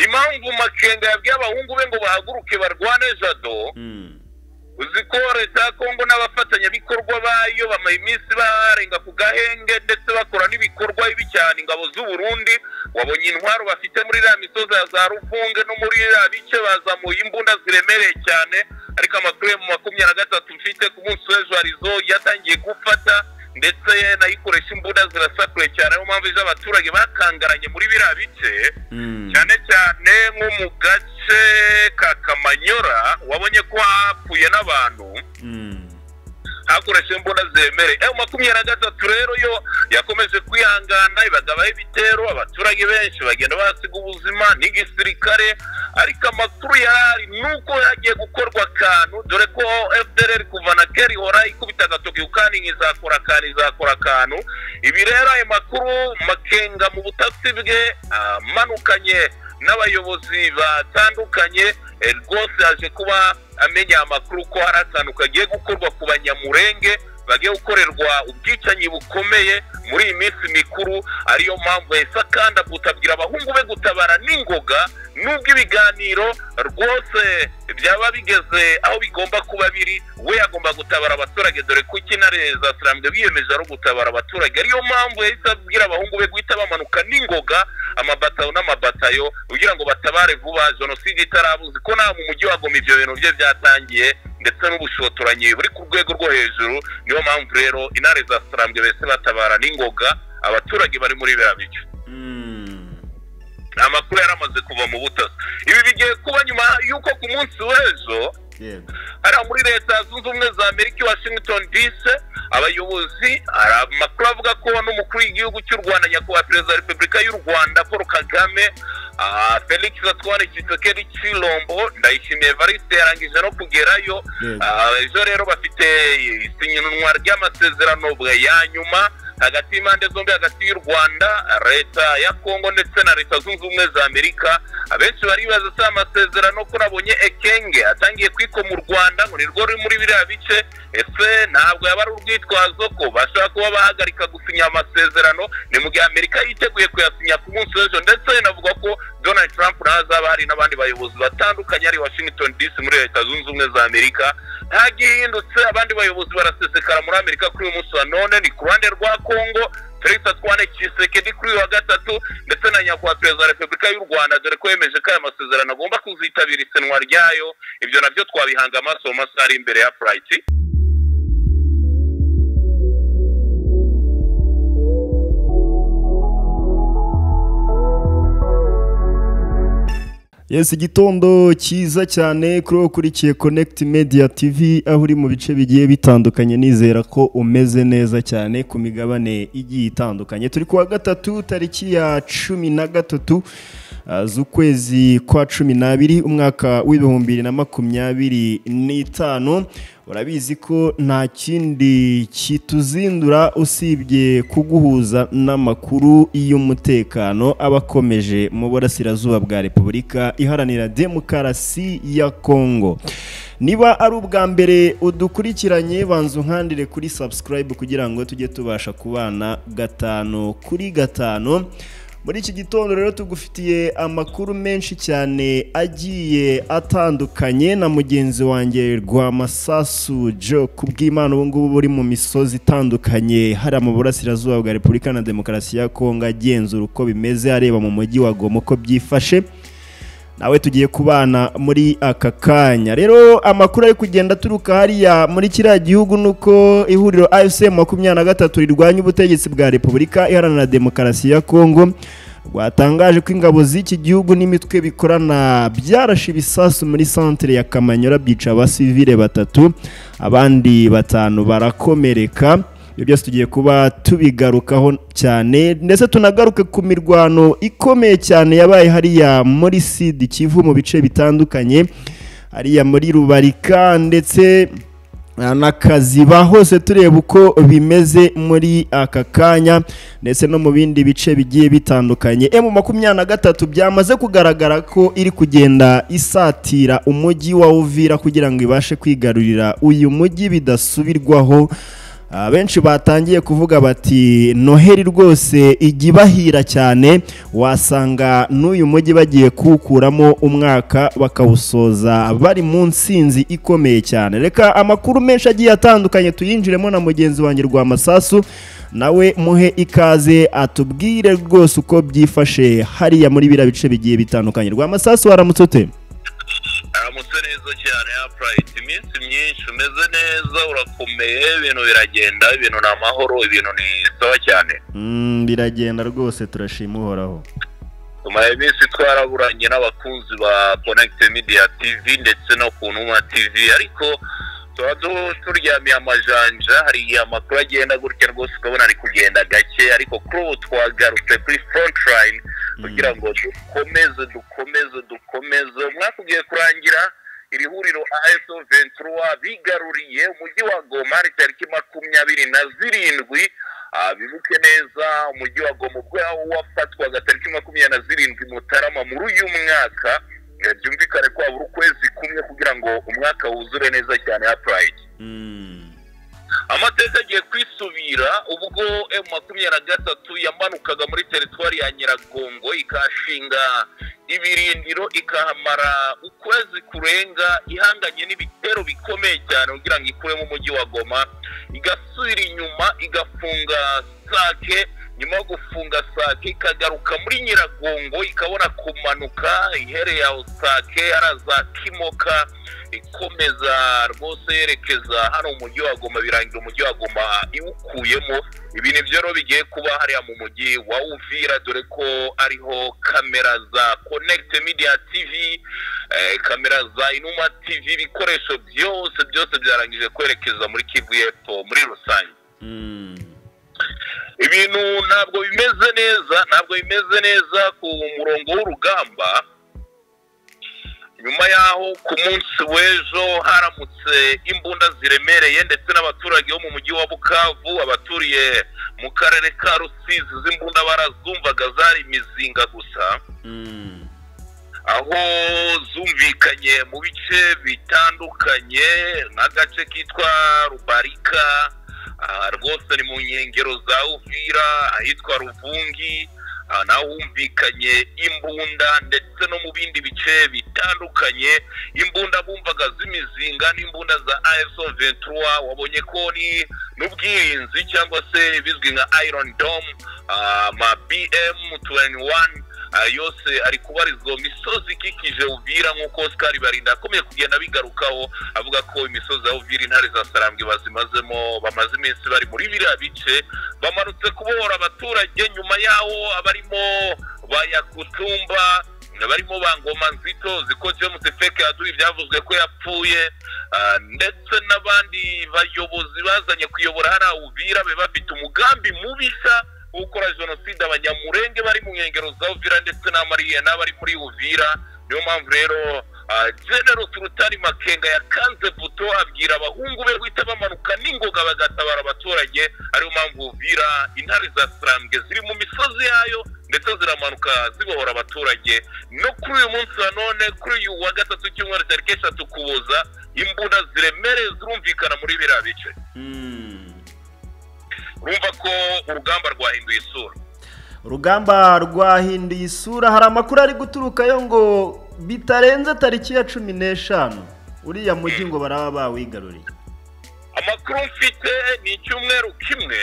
impamvu Makenga yabwiye abahungu be ngo bahaguruke barwane Jado uziko leta ya Kongo n'abafatanyabikorwa bayo bamaye iminsi barenga ku gahenge ndetse bakora n'ibikorwa ibi cyane ingabo z'u Burundi wabonye intwaro bafite muri la misozi ya za Rufunge no muri la bice bazamuye imbunda ziremereye cyane ariko amakuru mu 23 mfite ku munsi w'ejo arizo yatangiye gufata ndetse nayikoresha imbunda zirasakure cyane no mpamvu z'abaturage bakangaranye muri bira bice cyane cyane nko mu gace ka Kamanyora wabonye ko hapfuye n'abantu hakoresha imbunda zemere 23 rero yo yakomeje kwihangana ibagabaho ibitero abaturage benshi bagenda basiga ubuzima n'igisirikare ariko amakuru yari nuko yagiye gukorwa kantu dore ko FDLR kuva na keri hora ikubita gatoki ukani izakora kantu ibi rero ayo makuru Makenga mu butasi bwe manukanye n'abayobozi batandukanye rwose yaje kuba amenya amakuru ko hari akantu kagiye gukorwa ku banyamurenge bagiye gukorerwa ubwicanyi bukomeye muri iyi minsi mikuru ariyo mpamvu yesa kandi abutabwira abahungu be gutabara n'ingoga nubwo ibiganiro rwose byaba bigeze aho bigomba kuba biri we yagomba gutabara abaturage dore ko ikinareza Sirambwe biyemeje ari gutabara abaturage ariyo mpamvu yesa abwira abahungu be guhita bamanuka n'ingoga amabatayo n'amabatayo kugira ngo batabare vuba jenoside itarabuze ko nta mu mujyi wa Goma ibyo bintu bye byatangiye ndetse n'ubushotoranyi buri ku rwego rwo hejuru niyo mpamvu rero intare za Sirambwe bese batabara n'ingoga abaturage bari muri bira bice amakuru yaramaze kuva mu butasi ibi bigiye kuba nyuma yuko ku munsi w'ejo ari muri leta zunze ubumwe za Amerika Washington DC abayobozi amakuru avuga ko n'umukuru w'igihugu cy'u Rwanda nyakubahwa perezida wa Repubulika y'u Rwanda Paul Kagame Felix Antoine Tshisekedi Tshilombo Ndayishimiye Evariste yarangije no kugerayo ejo rero bafite isinyinwa ry'amasezerano ya nyuma hagati y'imande zombi hagati y'u Rwanda leta ya Kongo ndetse na leta zunze ubumwe za Amerika abenshi baribaza se amasezerano ko nabonye Ekenge atangiye kwiko mu Rwanda ngo nirwo ruri muri biriya bice ese ntabwo yaba ari urwitwazo ko bashaka kuba bahagarika gusinya amasezerano ni mu gihe Amerika yiteguye kuyasinya ku munsi w'ejo ndetse navuga ko Donald Trump nazaba hari n'abandi bayobozi batandukanye ari Washington DC muri leta zunze ubumwe za Amerika ntagihindutse abandi bayobozi barasesekara muri Amerika kuri uyu munsi wa none ni ku ruhande rwa Kongo Felix Antoine Tshisekedi kuri wa gatatu ndetse na nyakubahwa perezida wa Repubulika y'u Rwanda dore ko yemeje ko aya masezerano agomba kuzitabira isenwa ryayo ibyo nabyo twabihanga amaso mu masaha ari imbere ya flight Yes, igitondo cyiza cyane kuri ukurikiye Connect Media TV aho uri mu bice bigiye bitandukanye nizera ko umeze neza cyane ku migabane igiye itandukanye turi kuwa gatatu tariki ya 13 z'ukwezi kwa 12 umwaka w'2025 urabizi ko nta kindi kituzindura usibye kuguhuza n'amakuru y'umutekano abakomeje mu burasirazuba bwa Repubulika Iharanira Demokarasi ya Kongo. Niba ari ubwa mbere udukurikiranye banzu nkandire kuri subscribe kugira ngo tujye tubasha kubana gatano kuri gatano. Muri iki gitondo rero tugufitiye amakuru menshi cyane agiye atandukanye na mugenzi wanjye Rwamasasu Jo kubw'Imana ubu ngubu buri mu misozi itandukanye hari mu burasirazuba bwa Repubulika na Demokarasi ya Kongo agenzura uko bimeze areba mu mujyi wa Goma uko byifashe nawe tugiye kubana muri aka kanya. Rero amakuru ari kugenda turuka hariya muri kiriya gihugu nuko ihuriro AFC 23 rirwanya ubutegetsi bwa Repubulika Iharanira Demokarasi ya Kongo rwatangaje ko ingabo z'iki gihugu n'imitwe bikorana byarashe ibisasu muri centre ya Kamanyora bica abasivile 3 abandi 5 barakomereka. Ibyo byose tugiye kuba tubigarukaho cyane ndetse tunagaruke ku mirwano ikomeye cyane yabaye hariya muri Sud Kivu mu bice bitandukanye hariya muri Rubarika ndetse n'Akaziba hose tureba uko bimeze muri aka kanya ndetse no mu bindi bice bigiye bitandukanye. M23 byamaze kugaragara ko iri kugenda isatira umujyi wa Uvira kugira ngo ibashe kwigarurira uyu mujyi bidasubirwaho benshi batangiye kuvuga bati Noheli rwose igibahira cyane, wasanga n'uyu mujyi bagiye kuwukuramo umwaka bakawusoza bari mu nsinzi ikomeye cyane. Reka amakuru menshi agiye atandukanye tuyinjiremo na mugenzi wanjye Rwamasasu, nawe muhe ikaze atubwire rwose uko byifashe hariya muri bira bice bigiye bitandukanye. Rwamasasu waramutse ute? Aramutse neza cyane Upright, iminsi myinshi umeze neza, urakomeye, ibintu biragenda, ibintu na mahoro, ibintu ni sawa cyane. Biragenda rwose, turashima uhoraho. Tumaye iminsi twaraburanye n'abakunzi ba Connect Media TV ndetse no ku Numa TV, ariko turyamiye amajanja, hari amakuru agenda gutya rwose ukabona ari kugenda gake, ariko kuri ubu twagarutse kuri frontline kugira ngo dukomeze. Umwaka ugiye kurangira, iri huriro AFC 23 bigaruriye umujyi wa Goma ari tariki 27. Bibuke neza umujyi wa Goma ubwo wafatwaga tariki 27 Mutarama muri uyu mwaka. Byumvikane ko abura ukwezi kumwe kugira ngo umwaka wuzure neza cyane Upright. Amateka agiye kwisubira ubwo M23 yamanukaga muri teritwari ya Nyiragongo ikashinga ibirindiro, ikahamara ukwezi kurenga ihanganye n'ibitero bikomeye cyane kugira ngo ikuremo umujyi wa Goma, igasubira inyuma igafunga Sake. Nyuma yo gufunga Sake ikagaruka muri Nyiragongo, ikabona kumanuka ihereye aho Sake araza Kimoka, ikomeza rwose yerekeza hano umujyi wa Goma, birangira umujyi wa Goma iwukuyemo. Ibi ni byo bigiye kuba hariya mu mujyi wa Uvira, dore ko ariho kamera za Connect Media TV, kamera za Inuma TV, ibikoresho byose byarangije kwerekeza muri Kivu y'Epfo muri rusange. Ibintu ntabwo bimeze neza ku murongo w'urugamba. Nyuma yaho ku munsi w'ejo haramutse imbunda ziremereye, ndetse n'abaturage bo mu mujyi wa Bukavu, abaturiye mu karere ka Rusizi, z'imbunda barazumvaga zari imizinga gusa, aho zumvikanye mu bice bitandukanye nk'agace kitwa Rubarika, rwose ni mu nkengero za Uvira, ahitwa Ruvungi, naho humvikanye imbunda, ndetse no mu bindi bice bitandukanye imbunda bumvaga z'imizinga n'imbunda za AFC 23. Wabonye ko ni n'ubwirinzi cyangwa se bizwi nka Iron Dome, ama BM21 yose ari kubarizwa misozi ikikije Uvira, nk'uko Oscar Barinda akomeye kugenda bigarukaho avuga ko imisozi ya Uvira intare za Sarambwe bamaze iminsi bari muri biriya bice, bamanutse kubohora abaturage. Nyuma yaho abarimo bayakutumba, barimo bangoma nzito zikoje Musefeke Adui byavuzwe ko yapfuye, ndetse n'abandi bayobozi bazanye kuyobora hara Uvira be bafite umugambi mubisa gukora jenoside abanyamurenge bari mu nkengero za Uvira ndetse n'abari muri Uvira. Niyo mpamvu rero General Sultani Makenga yakanze buto abwira abahungu be guhita bamanuka n'ingoga bagatabara abaturage. Ariyo mpamvu Uvira intare za Sarambwe ziri mu misozi yayo ndetse ziramanuka zibohora abaturage. No kuri uyu munsi wa none, kuri uyu wa gatatu cy'umwaka tariki 3 Ukuboza, imbunda ziremereye zirumvikana muri biriya bice. Urumva ko urugamba rwahinduye isura. Urugamba rwahinduye isura. Hari amakuru ari guturukayo ngo bitarenze tariki ya 15 uriya mujyi ngo baraba bawigaruriye. Amakuru mfite ni icyumweru kimwe,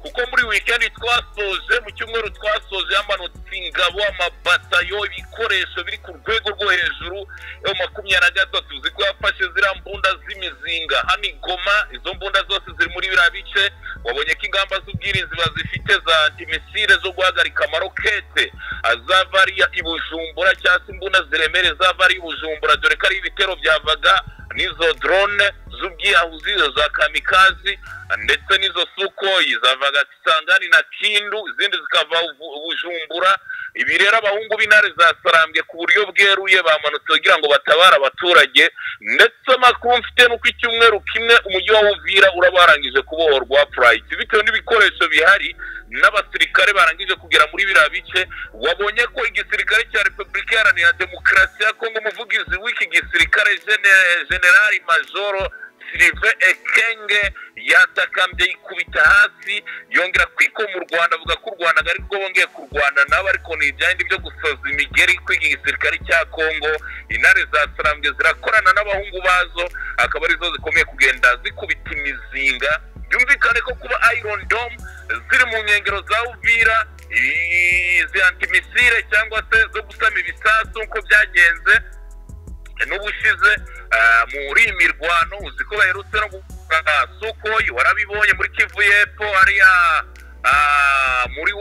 kuko muri weekend twasoje, mu cyumweru twasoje yamanutse ingabo, amabatayo, ibikoresho biri ku rwego rwo hejuru yo 23 ziko yafashe zira mbunda z'imizinga hano Goma. Izo mbunda zose ziri muri biriya bice. Wabonye ko ingamba z'ubwirinzi bazifite za antimisile zo guhagarika amarokete azavariya ibujumbura, cyangwa imbunda ziremere zavariya ibujumbura, dore ko ari ibitero byavaga n'izo drone z'ubwiyahuzi za kamikazi, ndetse n'izo Sukhoi zavaga Kisangani na Kindu, izindi zikava Bujumbura. Ibi rero abahungu b'intare za Sarambwe ku buryo bweruye bamanutse kugira ngo batabara abaturage. Ndetse amakuru mfite nuko icyumweru kimwe umujyi wa Uvira urabarangije kubohorwa Pride, bitewe n'ibikoresho bihari n'abasirikare barangije kugera muri biriya bice. Wabonye ko igisirikare cya Repubulika Iharanira Demokarasi ya Kongo, umuvugizi w'iki gisirikare General Major Sylvain Ekenge yatakambye yikubita hasi yongera kwikoma u Rwanda avuga ko u Rwanda ari rwo bongeye kurwana nabo ariko ni ibyandi byo gusoza imigeri kwiga igisirikare cya Kongo intare za Sarambwe zirakorana n'abahungu bazo akaba arizo zikomeye kugenda zikubita imizinga byumvikane ko kuba Iron Dome ziri mu nkengero za Uvira izi antimisile cyangwa se zo gusama ibisasu uko byagenze n'ubushize muri imirwano uziko baherutse no gukora Sukhoi warabibonye muri Kivu y'Epfo hariya muri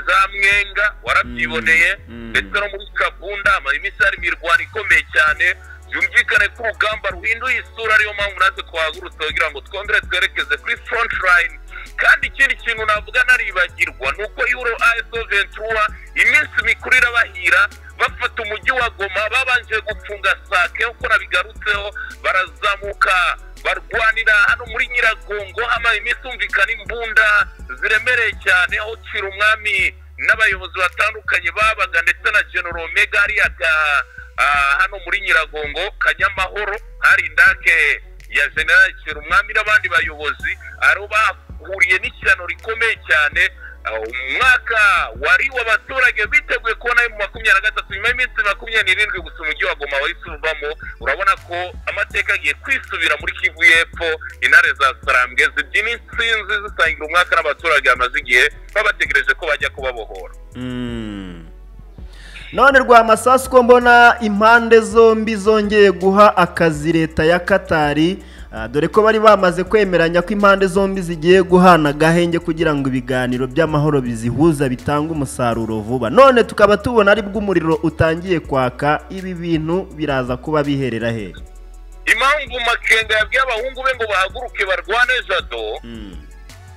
za Mwenga warabyiboneye ndetse no muri Kabunda imisari imirwano ikomeye cyane byumvikane ko urugamba ruhinduye isura ariyo mpamvu natwe twahagurutse kugira ngo twongere twerekeze kuri front line kandi ikindi kintu navuga naribagirwa nuko Euro ASO Ventura iminsi mikuru irabahira bafata umujyi wa Goma babanje gufunga Sake uko nabigarutseho barazamuka barwanira hano muri Nyiragongo hama iminsi umvikana imbunda ziremereye cyane aho cira umwami n'abayobozi batandukanye babaga ndetse na General Omega hano muri Nyiragongo Kanyamahoro hari indake ya General Cira umwami n'abandi bayobozi aro bahuriye n'ishyano rikomeye cyane umwaka wari w'abaturage biteguye kubona mu 23 nyuma y'iminsi 27 gusa umujyi wa Goma wayisubamo urabona ko amateka agiye kwisubira muri Kivu y'Epfo intare za Sarambwe zibyina insinzi zisangira umwaka n'abaturage amaze igihe babategereje ko bajya kubabohora none Rwamasasu ko mbona impande zombi zongeye guha akazi leta ya Katari dore ko bari bamaze kwemeranya ko impande zombi zigiye guhana gahenge kugira ngo ibiganiro by'amahoro bizihuza bitanga umusaruro vuba none tukaba tubona ari bw'umuriro utangiye kwaka ibi bintu biraza kuba biherera he impamvu Makenga yabwiye abahungu be ngo bahaguruke barwane Jado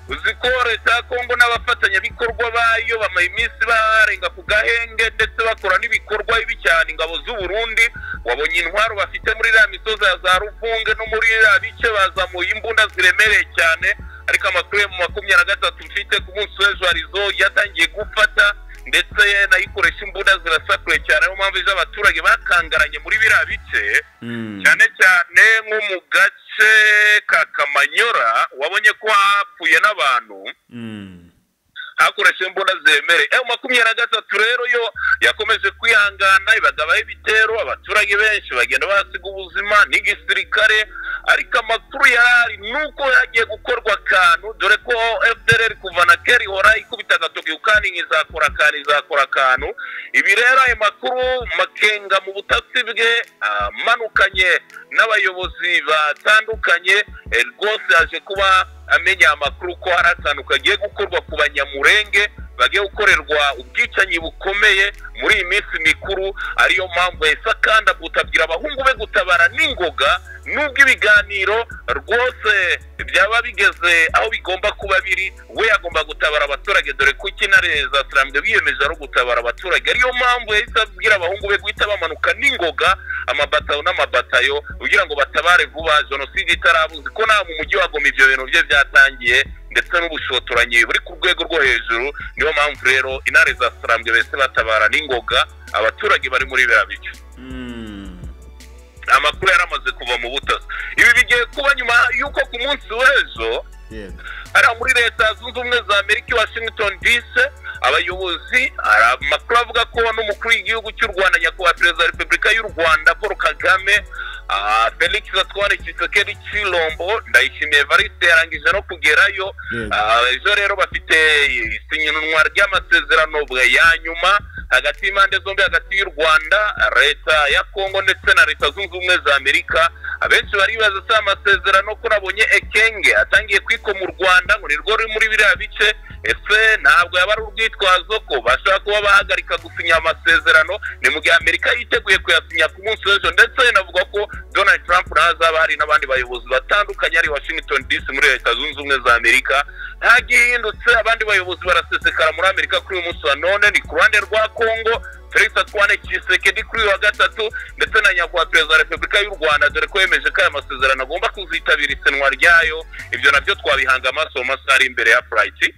uziko leta Kongo n'abafatanyabikorwa bayo bamaye iminsi barenga ku gahenge ndetse bakora n'ibikorwa ibi cyane ingabo z'u Burundi wabonye intwaro bafite muri la misozi ya za Rufunge no muri la bice bazamuye imbunda ziremereye cyane ariko amakuru mu 23 mfite ku munsi w'ejo arizo yatangiye gufata ndetse nayikoresha imbunda zirasakure cyane no mpamvu z'abaturage bakangaranye muri bira bice cyane cyane nko mu gace ka Kamanyora wabonye ko hapfuye n'abantu hakoresha imbunda zemere 23 rero yo yakomeje kwihangana ibagabaye ibitero abaturage benshi bagenda basiga ubuzima n'igisirikare ariko amakuru yari nuko yagiye gukorwa kantu dore ko FDLR kuva na keri hora ikubita gatoki ukani izakora kantu ibi rero ayo makuru Makenga mu butasi bwe manukanye n'abayobozi batandukanye rwose yaje kuba amenya amakuru ko hari akantu kagiye gukorwa ku banyamurenge bagiye gukorerwa ubwicanyi bukomeye muri iyi minsi mikuru ariyo mpamvu yesa kandi abutabwira abahungu be gutabara n'ingoga nubwo ibiganiro rwose byaba bigeze aho bigomba kuba biri we yagomba gutabara abaturage dore ko intare za Sarambwe biyemeje ari gutabara abaturage ariyo mpamvu yesa abwira abahungu be guhita bamanuka n'ingoga amabatayo n'amabatayo kugira ngo batabare vuba jenoside itarabuze ko nta mu mujyi wa Goma ibyo bintu bye byatangiye ndetse n'ubushotoranyi buri ku rwego rwo hejuru niyo mpamvu rero intare za Sarambwe bese batabara n'ingoga abaturage bari muri bira bice amakuru yaramaze kuva mu butasi ibi bigiye kuba nyuma yuko ku munsi w'ejo ari muri leta zunze ubumwe za Amerika Washington DC abayobozi amakuru avuga ko n'umukuru w'igihugu cy'u Rwanda nyakubahwa perezida wa Repubulika y'u Rwanda Paul Kagame Felix Antoine Tshisekedi Tshilombo Ndayishimiye Evariste yarangije no kugerayo ejo rero bafite isinyinwa ry'amasezerano ya nyuma hagati y'impande zombi hagati y'u Rwanda leta ya Kongo ndetse na leta zunze ubumwe za Amerika abenshi baribaza se amasezerano ko nabonye Ekenge atangiye kwiko mu Rwanda ngo nirwo ruri muri biriya bice ese ntabwo yaba ari urwitwazo ko bashaka kuba bahagarika gusinya amasezerano ni mu gihe Amerika yiteguye kuyasinya ku munsi w'ejo ndetse navuga ko Donald Trump nazaba hari n'abandi bayobozi batandukanye ari Washington DC muri leta zunze ubumwe za Amerika nta gihindutse abandi bayobozi barasesekara muri Amerika kuri uyu munsi wa none ni ku ruhande rwa Kongo Felix Antoine Tshisekedi kuri wa gatatu ndetse na nyakubahwa perezida wa Repubulika y'u Rwanda dore ko yemeje ko aya masezerano agomba kuzitabira isenwa ryayo ibyo nabyo twabihanga amaso mu masaha ari imbere ya flight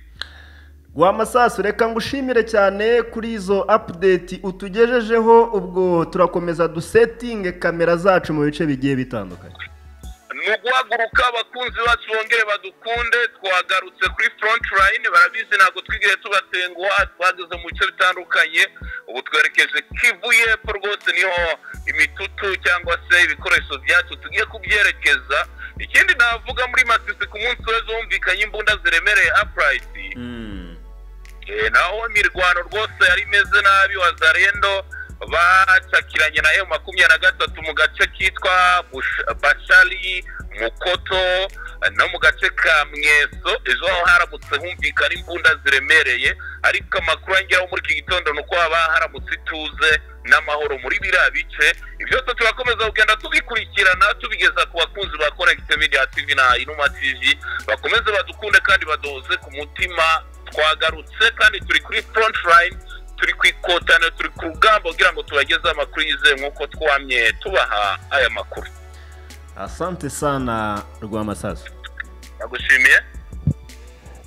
Rwamasasu reka ngushimire cyane kuri izo update utugejejeho ubwo turakomeza dusetting kamera zacu mu bice bigiye bitandukanye mu guhaguruka abakunzi bacu bongere badukunde twagarutse kuri front line barabizi ntabwo twigire tubatenguha twageze mu bice bitandukanye ubu twerekeje Kivu y'Epfo rwose niho imitutu cyangwa se ibikoresho byacu tugiye kubyerekeza ikindi navuga muri Masisi ku munsi w'ejo humvikanye imbunda ziremereye upright naho imirwano rwose yari imeze nabi wazarendo bacakiranye na M23 mu gace kitwa Bashali Mukoto no mu gace ka Mweso ejo haramutse humvikana imbunda ziremereye ariko amakuru angeraho muri iki gitondo nuko haba haramutse ituze n'amahoro muri biriya bice ibyo turakomeza kugenda tubikurikirana tubigeza ku bakunzi ba Connect Media TV na Inuma TV bakomeze badukunde kandi badoze ku mutima twagarutse kandi turi kuri front line turi kwikotana turi ku rugamba kugira ngo tubageze amakuru yize nkuko twamye tubaha aya makuru. Asante sana Rwamasasu. Nagushimiye.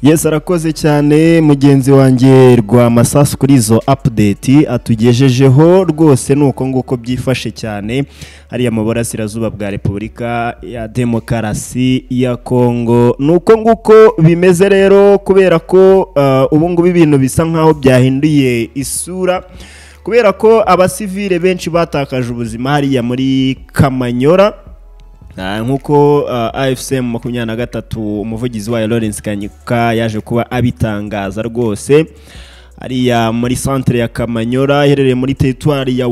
Yes arakoze cyane mugenzi wanjye Rwamasasu kuri izo update atugejejeho rwose nuko nguko byifashe cyane hariya mu burasirazuba bwa Repubulika ya Demokarasi ya Kongo nuko nguko bimeze rero kubera ko ubu ngubu ibintu bisa nkaho byahinduye isura kubera ko abasivile benshi batakaje ubuzima hariya muri Kamanyora nkuko AFCM 23 umuvugizi wa Lawrence Kanyuka yaje kuba abitangaza rwose ariya muri centre ya Kamanyora iherereye muri territoire ya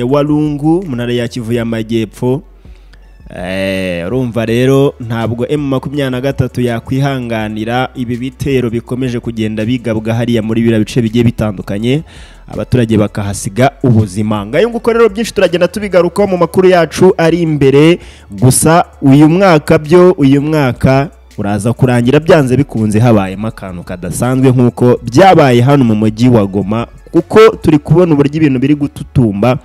Walungu mu ntara ya Kivu y'Amajyepfo urumva rero ntabwo M23 yakwihanganira ibi bitero bikomeje kugenda bigabwa hariya muri bira bice bigiye bitandukanye abaturage bakahasiga ubuzima ngayo nguko rero byinshi turagenda tubigaruka mu makuru yacu ari imbere gusa uyu mwaka uraza kurangira byanze bikunze habaye akantu kadasanzwe nkuko byabaye hano mu mujyi wa Goma kuko turi kubona uburyo ibintu biri gututumba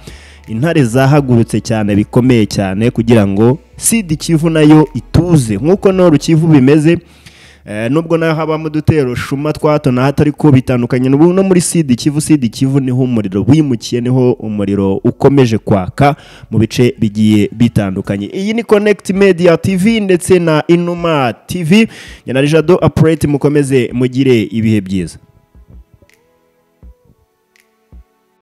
intare zahagurutse cyane bikomeye cyane kugira ngo Sud Kivu nayo ituze nkuko no Kivu bimeze nubwo naho habamo dutero shuma twato na hatari ko bitandukanye no muri Sud Kivu niho umuriro wimukiye niho umuriro ukomeje kwaka mu bice bigiye bitandukanye iyi ni Connect Media TV ndetse na Inuma TV yana Jado Operate mukomeze mugire ibihe byiza.